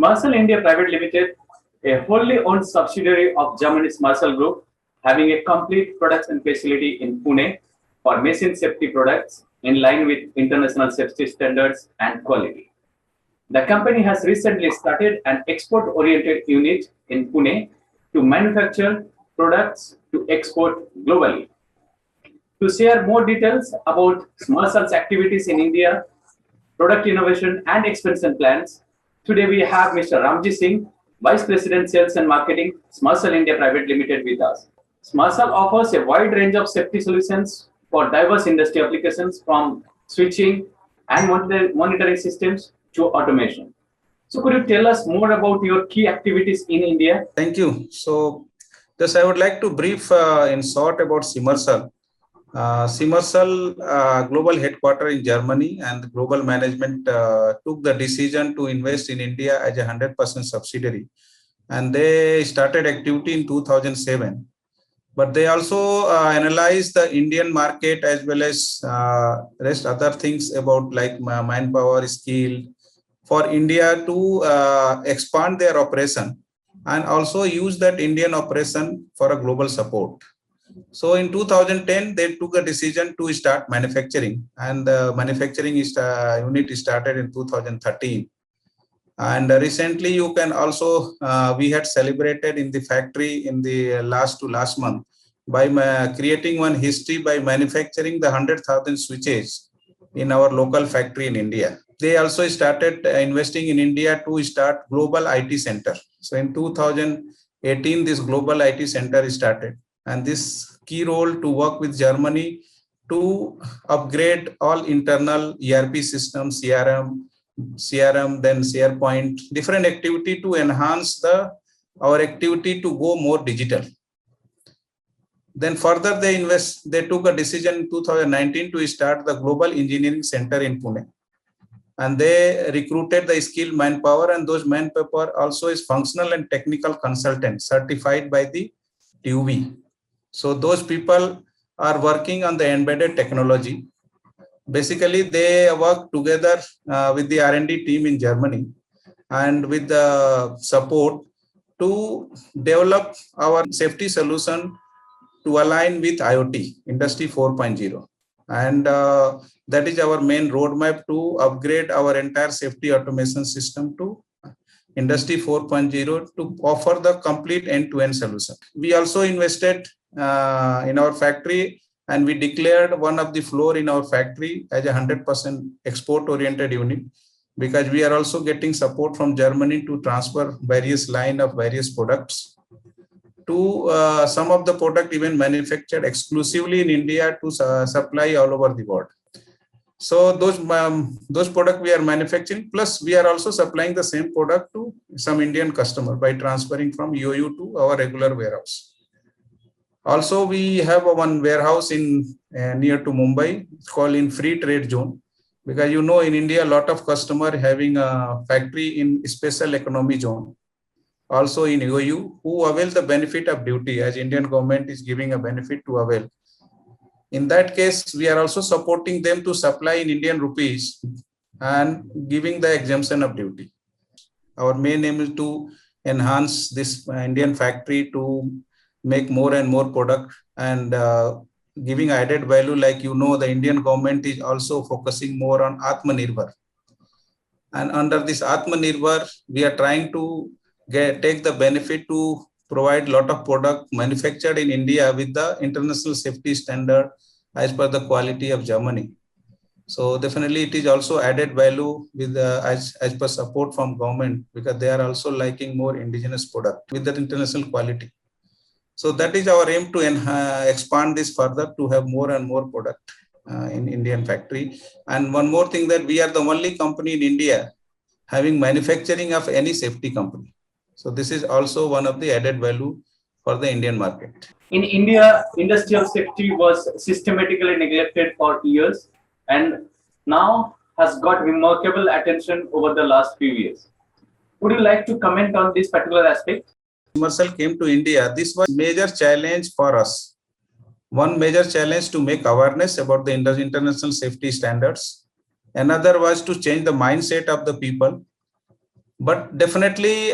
Marcel India Private Limited, a wholly owned subsidiary of Germany's Marcel Group, having a complete production facility in Pune for machine safety products in line with international safety standards and quality. The company has recently started an export-oriented unit in Pune to manufacture products to export globally. To share more details about Marcel's activities in India, product innovation and expansion plans, today we have Mr. Ramji Singh, Vice President Sales and Marketing, Marcel India Private Limited with us. Marcel offers a wide range of safety solutions for diverse industry applications from switching and monitoring systems to automation. So could you tell us more about your key activities in India? Thank you. So just I would like to brief in short about Simersal. Simersal global headquarters in Germany and the global management took the decision to invest in India as a 100% subsidiary. And they started activity in 2007. But they also analyzed the Indian market as well as rest other things about like manpower, skill for India to expand their operation and also use that Indian operation for a global support. So in 2010, they took a decision to start manufacturing, and the manufacturing unit started in 2013. And recently, you can also, we had celebrated in the factory in the last month by creating one history by manufacturing the 100,000 switches in our local factory in India. They also started investing in India to start global IT center. So in 2018, this global IT center started, and this key role to work with Germany to upgrade all internal ERP systems, CRM, then SharePoint, different activity to enhance our activity to go more digital. Then further they took a decision in 2019 to start the Global Engineering Center in Pune. And they recruited the skilled manpower, and those manpower also is functional and technical consultant certified by the TUV. So those people are working on the embedded technology. Basically, they work together with the R&D team in Germany and with the support to develop our safety solution to align with IoT, Industry 4.0. And that is our main roadmap to upgrade our entire safety automation system to Industry 4.0 to offer the complete end-to-end solution. We also invested in our factory, and we declared one of the floor in our factory as a 100% export-oriented unit, because we are also getting support from Germany to transfer various line of various products to some of the product even manufactured exclusively in India to supply all over the world. So those products we are manufacturing, plus we are also supplying the same product to some Indian customer by transferring from EOU to our regular warehouse. Also, we have one warehouse in near to Mumbai. It's called in free trade zone, because you know in India a lot of customer having a factory in special economy zone. Also in EOU, who avail the benefit of duty, as Indian government is giving a benefit to avail. In that case, we are also supporting them to supply in Indian rupees and giving the exemption of duty. Our main aim is to enhance this Indian factory to make more and more product and giving added value. Like you know, the Indian government is also focusing more on Atmanirbhar. And under this Atmanirbhar, we are trying to take the benefit to provide a lot of product manufactured in India with the international safety standard as per the quality of Germany. So definitely it is also added value with as per support from government, because they are also liking more indigenous product with that international quality. So that is our aim to expand this further to have more and more product in Indian factory. And one more thing, that we are the only company in India having manufacturing of any safety company. So this is also one of the added value for the Indian market. In India, industrial safety was systematically neglected for years and now has got remarkable attention over the last few years. Would you like to comment on this particular aspect? Simersal came to India. This was a major challenge for us. One major challenge to make awareness about the international safety standards. Another was to change the mindset of the people. But definitely,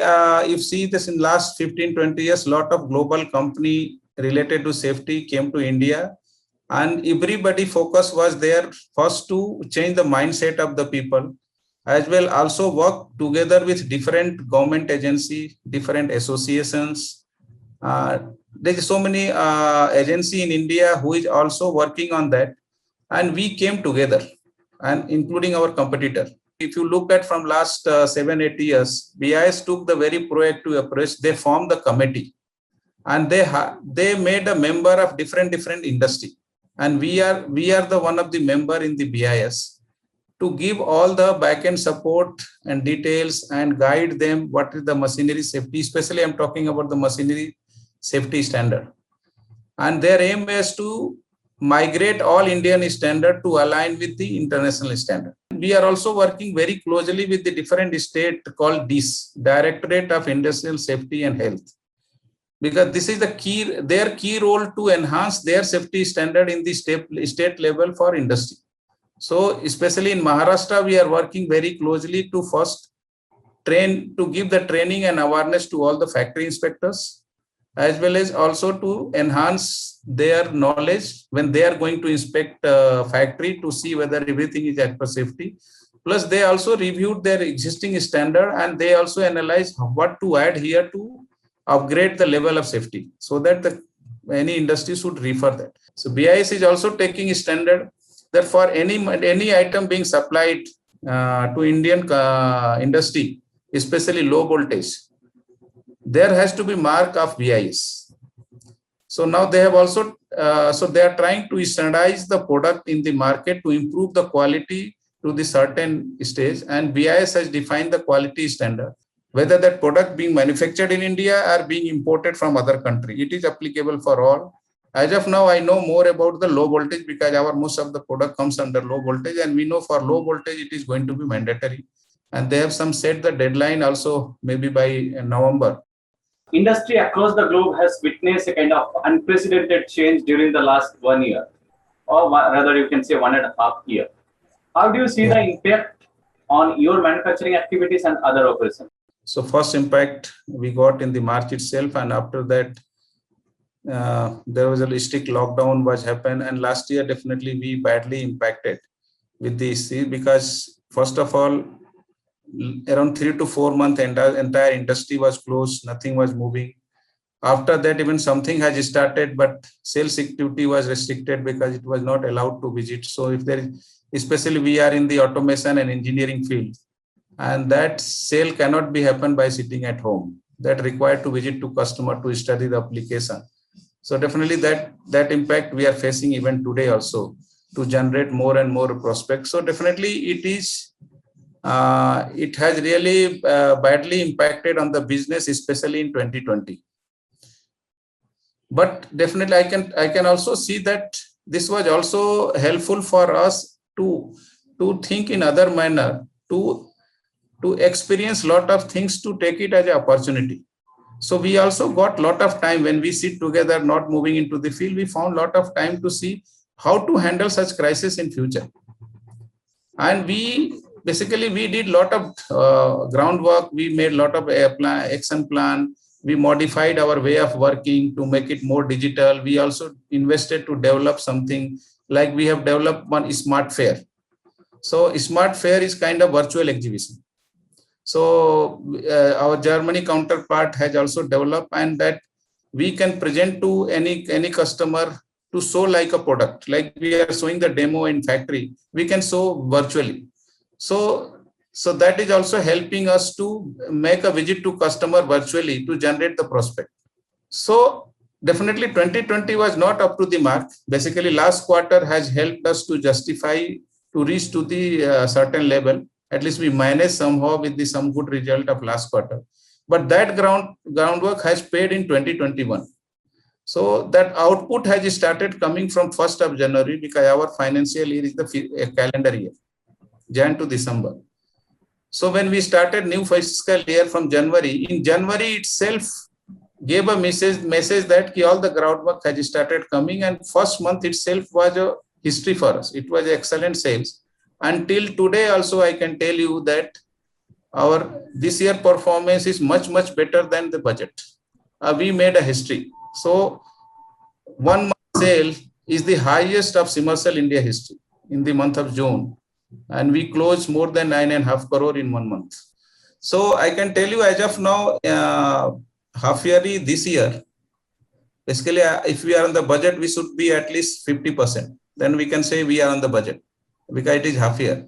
you see this in last 15, 20 years, lot of global company related to safety came to India, and everybody focus was there first to change the mindset of the people, as well also work together with different government agency, different associations. There is so many agency in India who is also working on that, and we came together, and including our competitor. If you look at from last 7, 8 years, BIS took the very proactive approach. They formed the committee, and they made a member of different industry, and we are the one of the member in the BIS to give all the backend support and details and guide them what is the machinery safety. Especially, I'm talking about the machinery safety standard, and their aim is to migrate all Indian standard to align with the international standard. We are also working very closely with the different state called DIS, Directorate of Industrial Safety and Health, because this is the their key role to enhance their safety standard in the state level for industry. So especially in Maharashtra, we are working very closely to first give the training and awareness to all the factory inspectors, as well as also to enhance their knowledge when they are going to inspect factory to see whether everything is as per safety. Plus, they also reviewed their existing standard, and they also analyze what to add here to upgrade the level of safety, so that any industry should refer that. So BIS is also taking a standard that for any item being supplied to Indian industry, especially low voltage, there has to be mark of BIS. So now they have also, so they are trying to standardize the product in the market to improve the quality to the certain stage, and BIS has defined the quality standard. Whether that product being manufactured in India or being imported from other country, it is applicable for all. As of now, I know more about the low voltage because most of the product comes under low voltage, and we know for low voltage it is going to be mandatory. And they have some set the deadline also, maybe by November. Industry across the globe has witnessed a kind of unprecedented change during the last 1 year, or rather you can say 1.5 years. How do you see the impact on your manufacturing activities and other operations? So first impact we got in the March itself, and after that there was a strict lockdown was happened, and last year definitely we badly impacted with this, because first of all, around 3 to 4 months entire industry was closed, nothing was moving. After that, even something has started, but sales activity was restricted because it was not allowed to visit. So if there is, especially we are in the automation and engineering field, and that sale cannot be happen by sitting at home. That required to visit to customer to study the application. So definitely that impact we are facing even today also, to generate more and more prospects. So definitely it has really badly impacted on the business, especially in 2020. But definitely I can also see that this was also helpful for us to think in other manner, to experience lot of things, to take it as an opportunity. So we also got lot of time when we sit together, not moving into the field. We found lot of time to see how to handle such crisis in future. And we did lot of groundwork. We made lot of action plan. We modified our way of working to make it more digital. We also invested to develop something like we have developed one smart fair. So smart fair is kind of virtual exhibition. So our Germany counterpart has also developed, and that we can present to any customer to show like a product, like we are showing the demo in factory, we can show virtually. So that is also helping us to make a visit to customer virtually to generate the prospect. So definitely 2020 was not up to the mark. Basically last quarter has helped us to justify to reach to the certain level. At least we managed somehow with some good result of last quarter. But that groundwork has paid in 2021. So that output has started coming from 1st of January, because our financial year is the calendar year, Jan to December. So when we started new fiscal year from January, in January itself gave a message that all the groundwork has started coming, and first month itself was a history for us. It was excellent sales. Until today also I can tell you that our this year performance is much better than the budget. We made a history. So 1 month sale is the highest of Simmersal India history in the month of June, and we closed more than 9.5 crore in 1 month. So I can tell you as of now, half yearly this year, basically, if we are on the budget, we should be at least 50%. Then we can say we are on the budget because it is half year.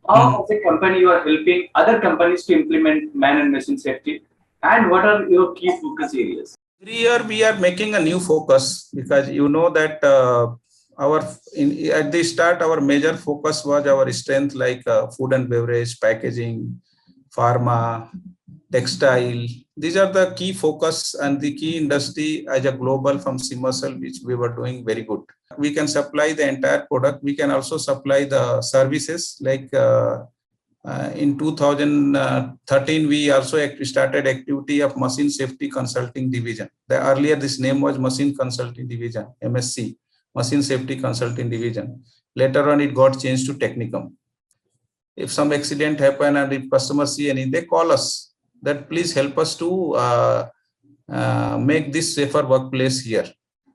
How, as a company, you are helping other companies to implement man and machine safety, and what are your key focus areas? Every year we are making a new focus because you know that at the start our major focus was our strength like food and beverage, packaging, pharma, textile. These are the key focus and the key industry as a global from Simmersal, which we were doing very good. We can supply the entire product. We can also supply the services like in 2013, we also started activity of Machine Safety Consulting Division. Earlier, this name was Machine Consulting Division, MSC, Machine Safety Consulting Division. Later on, it got changed to Technicum. If some accident happen and if customers see any, they call us that please help us to make this safer workplace here.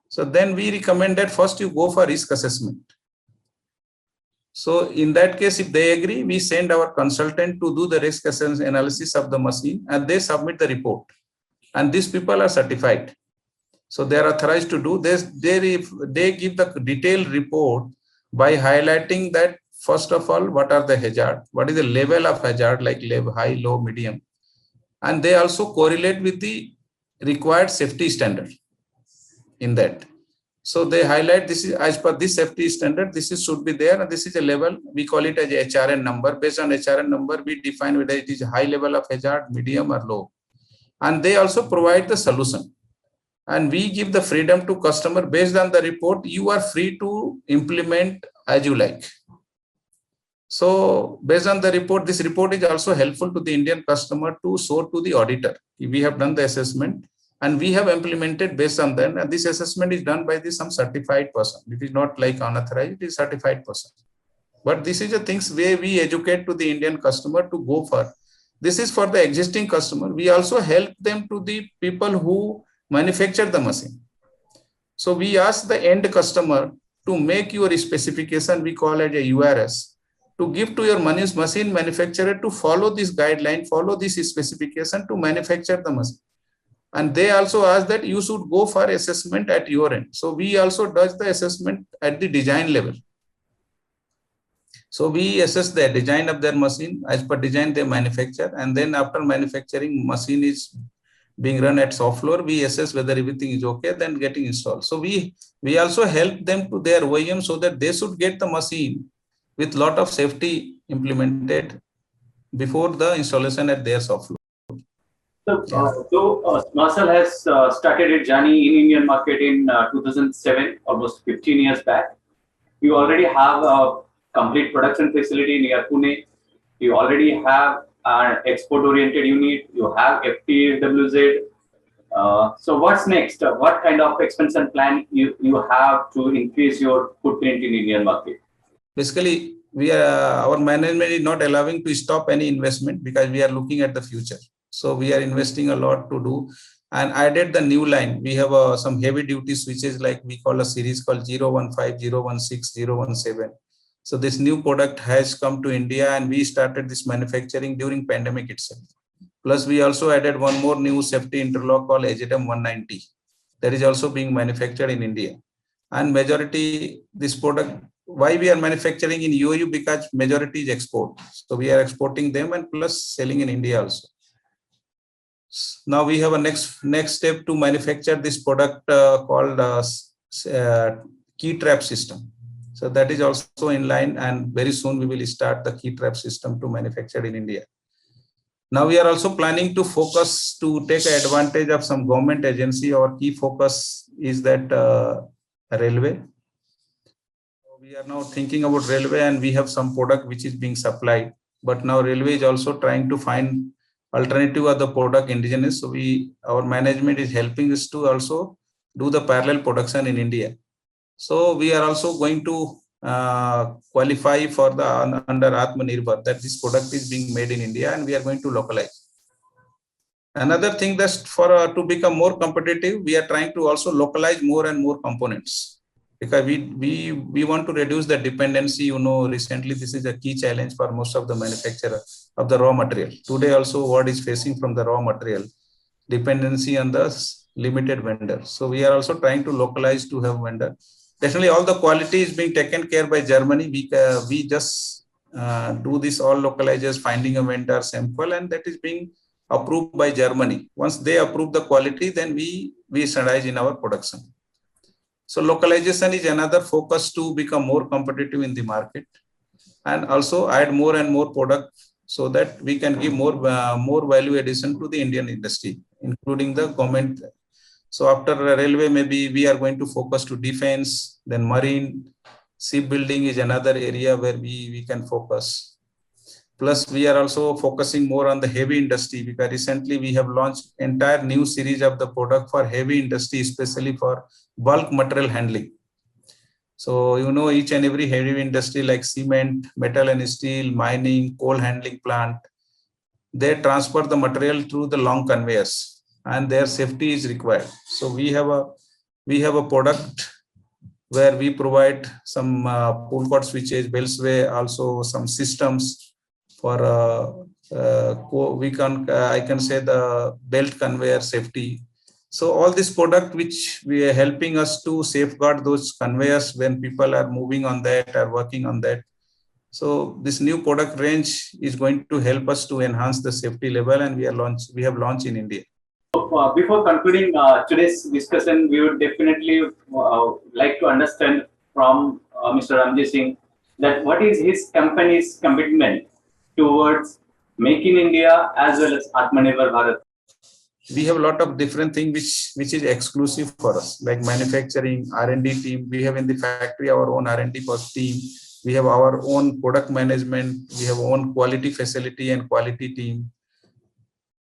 So then we recommend that first you go for risk assessment. So in that case, if they agree, we send our consultant to do the risk assessment analysis of the machine and they submit the report. And these people are certified. So they are authorized to do this. They give the detailed report by highlighting that, first of all, what are the hazard? What is the level of hazard, like high, low, medium? And they also correlate with the required safety standard in that. So they highlight this is as per this safety standard, this is should be there, and this is a level, we call it as a HRN number. Based on HRN number, we define whether it is high level of hazard, medium or low. And they also provide the solution. And we give the freedom to customer based on the report. You are free to implement as you like. So based on the report, this report is also helpful to the Indian customer to show to the auditor. We have done the assessment. And we have implemented based on that. And this assessment is done by some certified person. It is not like unauthorized, it is certified person. But this is the things where we educate to the Indian customer to go for. This is for the existing customer. We also help them to the people who manufacture the machine. So we ask the end customer to make your specification, we call it a URS, to give to your machine manufacturer to follow this guideline, follow this specification to manufacture the machine. And they also ask that you should go for assessment at your end. So we also does the assessment at the design level. So we assess the design of their machine as per design they manufacture. And then after manufacturing, machine is being run at soft floor, we assess whether everything is okay, then getting installed. So we also help them to their OEM so that they should get the machine with lot of safety implemented before the installation at their soft floor. So, Simmersal has started its journey in Indian market in 2007, almost 15 years back. You already have a complete production facility near Pune. You already have an export-oriented unit. You have FTWZ. So, what's next? What kind of expansion plan you have to increase your footprint in Indian market? Basically, our management is not allowing to stop any investment because we are looking at the future. So we are investing a lot to do, and added the new line. We have some heavy duty switches, like we call a series called 015, 016, 017. So this new product has come to India and we started this manufacturing during pandemic itself. Plus we also added one more new safety interlock called AZM 190. That is also being manufactured in India. And majority, this product, why we are manufacturing in UAE? Because majority is export. So we are exporting them and plus selling in India also. Now we have a next step to manufacture this product called key trap system. So that is also in line, and very soon we will start the key trap system to manufacture in India. Now we are also planning to focus to take advantage of some government agency. Our key focus is that railway. We are now thinking about railway, and we have some product which is being supplied. But now railway is also trying to find alternative of the product indigenous. So our management is helping us to also do the parallel production in India. So we are also going to qualify for the under Atmanirbhar, that this product is being made in India and we are going to localize. Another thing that for to become more competitive, we are trying to also localize more and more components, because we want to reduce the dependency. Recently this is a key challenge for most of the manufacturer of the raw material. Today also world is facing from the raw material dependency on the limited vendor. So we are also trying to localize to have vendor. Definitely all the quality is being taken care by Germany. We just do this all localizers, finding a vendor sample, and that is being approved by Germany. Once they approve the quality, then we standardize in our production. So localization is another focus to become more competitive in the market, and also add more and more product so that we can give more value addition to the Indian industry, including the government. So after railway, maybe we are going to focus to defense, then marine, shipbuilding is another area where we can focus. Plus, we are also focusing more on the heavy industry, because recently we have launched entire new series of the product for heavy industry, especially for bulk material handling. So, each and every heavy industry like cement, metal and steel, mining, coal handling plant, they transfer the material through the long conveyors, and their safety is required. So we have a product where we provide some pull cord switches, beltsway, also some systems for I can say the belt conveyor safety. So all this product which we are helping us to safeguard those conveyors when people are moving on that or working on that. So this new product range is going to help us to enhance the safety level, and we have launched in India. Before concluding today's discussion, we would definitely like to understand from Mr. Ramji Singh that what is his company's commitment towards Make in India as well as Atmanirbhar Bharat. We have a lot of different things which is exclusive for us, like manufacturing, R&D team. We have in the factory our own R&D team. We have our own product management. We have own quality facility and quality team.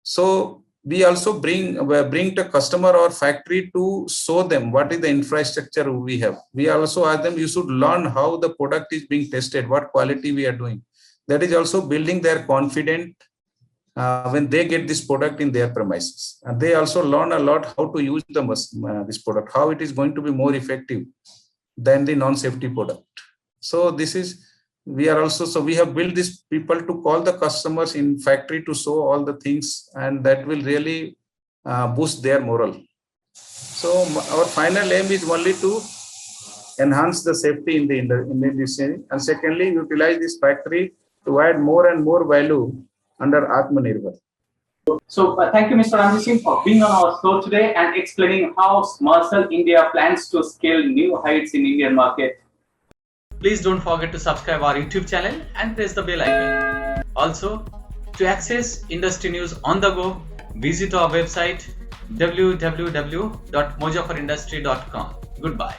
So we also bring the customer or factory to show them what is the infrastructure we have. We also ask them, you should learn how the product is being tested, what quality we are doing. That is also building their confidence when they get this product in their premises. And they also learn a lot how to use this product, how it is going to be more effective than the non-safety product. So we have built these people to call the customers in factory to show all the things, and that will really boost their morale. So our final aim is only to enhance the safety in the industry, and secondly, utilize this factory to add more and more value under Atmanirbhar. So thank you, Mr. Ramji Singh, for being on our show today and explaining how Smarcell India plans to scale new heights in Indian market. Please don't forget to subscribe our YouTube channel and press the bell icon. Also, to access industry news on the go, visit our website www.mojaforindustry.com. Goodbye.